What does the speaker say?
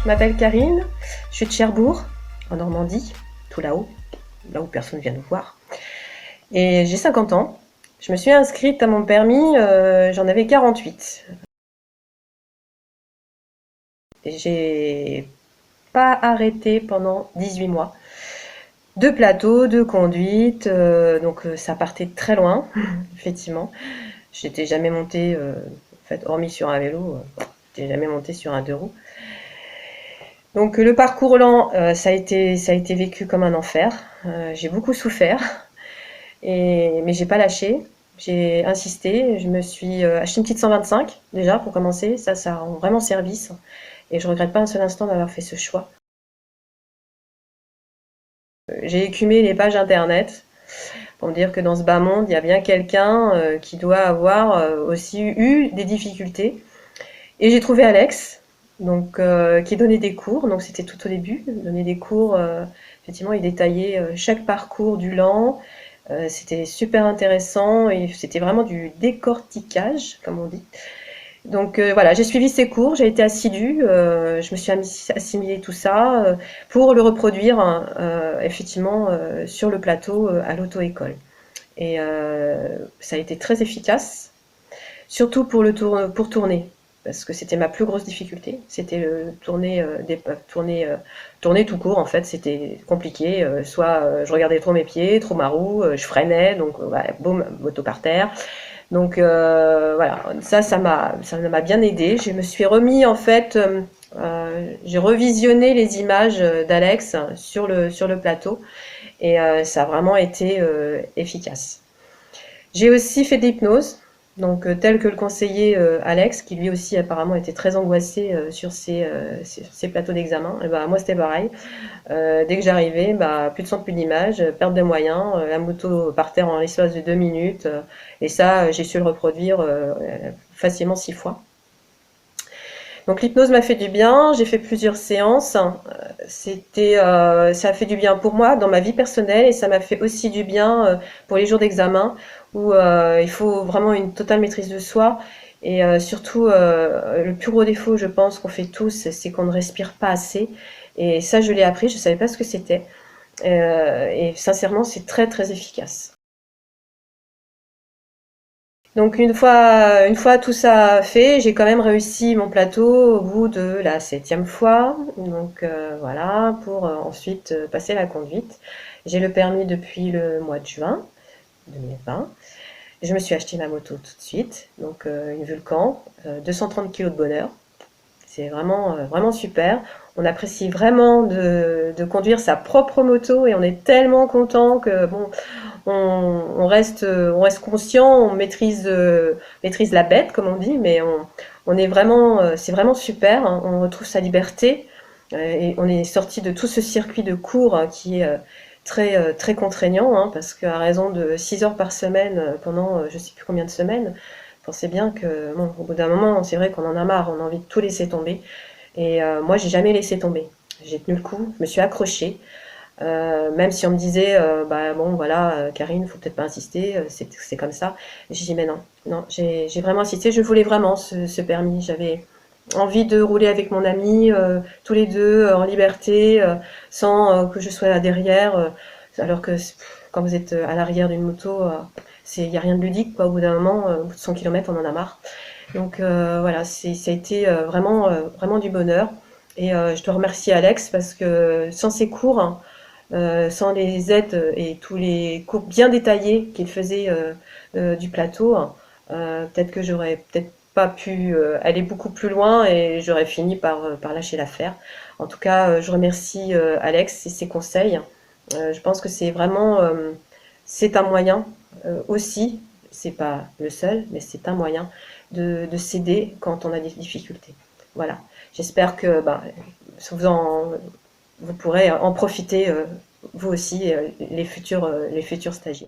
je m'appelle Karine, je suis de Cherbourg, en Normandie, tout là-haut, là où personne vient nous voir. Et j'ai 50 ans. Je me suis inscrite à mon permis, j'en avais 48. J'ai pas arrêté pendant 18 mois. 2 plateaux, 2 conduites, donc ça partait de très loin, effectivement. J'étais jamais montée, en fait, hormis sur un vélo, j'étais jamais montée sur un 2 roues. Donc le parcours lent, ça a été vécu comme un enfer. J'ai beaucoup souffert, mais j'ai pas lâché. J'ai insisté. Je me suis acheté une petite 125 déjà pour commencer. Ça rend vraiment service. Et je regrette pas un seul instant d'avoir fait ce choix. J'ai écumé les pages internet pour me dire que dans ce bas monde, il y a bien quelqu'un qui doit avoir aussi eu des difficultés. Et j'ai trouvé Alex, donc qui donnait des cours. Donc c'était tout au début, il donnait des cours. Effectivement, il détaillait chaque parcours du lent. C'était super intéressant et c'était vraiment du décortiquage, comme on dit. Donc voilà, j'ai suivi ses cours, j'ai été assidue, je me suis assimilé tout ça pour le reproduire effectivement sur le plateau à l'auto-école. Et ça a été très efficace, surtout pour tourner, parce que c'était ma plus grosse difficulté. C'était tourner tout court en fait, c'était compliqué. Soit je regardais trop mes pieds, trop ma roue, je freinais, donc ouais, boum, moto par terre. Donc voilà, ça m'a bien aidé. Je me suis remis en fait, j'ai revisionné les images d'Alex sur le plateau et ça a vraiment été efficace. J'ai aussi fait de l'hypnose, donc tel que le conseillait Alex, qui lui aussi apparemment était très angoissé sur ses plateaux d'examen. Et bah, moi c'était pareil. Dès que j'arrivais, bah, plus de son, plus d'image, perte de moyens, la moto par terre en l'espace de 2 minutes. Et ça, j'ai su le reproduire facilement 6 fois. Donc l'hypnose m'a fait du bien, j'ai fait plusieurs séances. Ça a fait du bien pour moi dans ma vie personnelle et ça m'a fait aussi du bien pour les jours d'examen où il faut vraiment une totale maîtrise de soi. Et surtout, le plus gros défaut, je pense, qu'on fait tous, c'est qu'on ne respire pas assez. Et ça, je l'ai appris, je ne savais pas ce que c'était. Et sincèrement, c'est très très efficace. Donc une fois tout ça fait, j'ai quand même réussi mon plateau au bout de la 7e fois. Donc voilà, pour ensuite passer la conduite. J'ai le permis depuis le mois de juin 2020. Je me suis acheté ma moto tout de suite, donc une Vulcan, 230 kg de bonheur. C'est vraiment, vraiment super. On apprécie vraiment de conduire sa propre moto et on est tellement content que bon, on reste conscient, on maîtrise la bête, comme on dit, mais on est vraiment, c'est vraiment super. Hein. On retrouve sa liberté et on est sorti de tout ce circuit de cours qui est très contraignant, hein, parce qu'à raison de 6 heures par semaine pendant je ne sais plus combien de semaines, pensez bien que bon, au bout d'un moment, c'est vrai qu'on en a marre, on a envie de tout laisser tomber. Et moi, j'ai jamais laissé tomber. J'ai tenu le coup, je me suis accrochée. Même si on me disait, bah bon, voilà, Karine, faut peut-être pas insister, c'est comme ça. J'ai dit, mais non, non, j'ai vraiment insisté. Je voulais vraiment ce permis. J'avais envie de rouler avec mon ami, tous les deux, en liberté, sans que je sois là derrière. Alors que quand vous êtes à l'arrière d'une moto, il n'y a rien de ludique, quoi. Au bout d'un moment, au bout de 100 km, on en a marre. Donc voilà, ça a été vraiment, vraiment du bonheur. Et je dois remercier Alex parce que sans ses cours, hein, sans les aides et tous les cours bien détaillés qu'il faisait du plateau, hein, peut-être que j'aurais peut-être pas pu aller beaucoup plus loin et j'aurais fini par lâcher l'affaire. En tout cas, je remercie Alex et ses conseils. Je pense que c'est vraiment c'est un moyen aussi, c'est pas le seul, mais c'est un moyen de s'aider quand on a des difficultés. Voilà. J'espère que bah, vous pourrez en profiter vous aussi, les futurs stagiaires.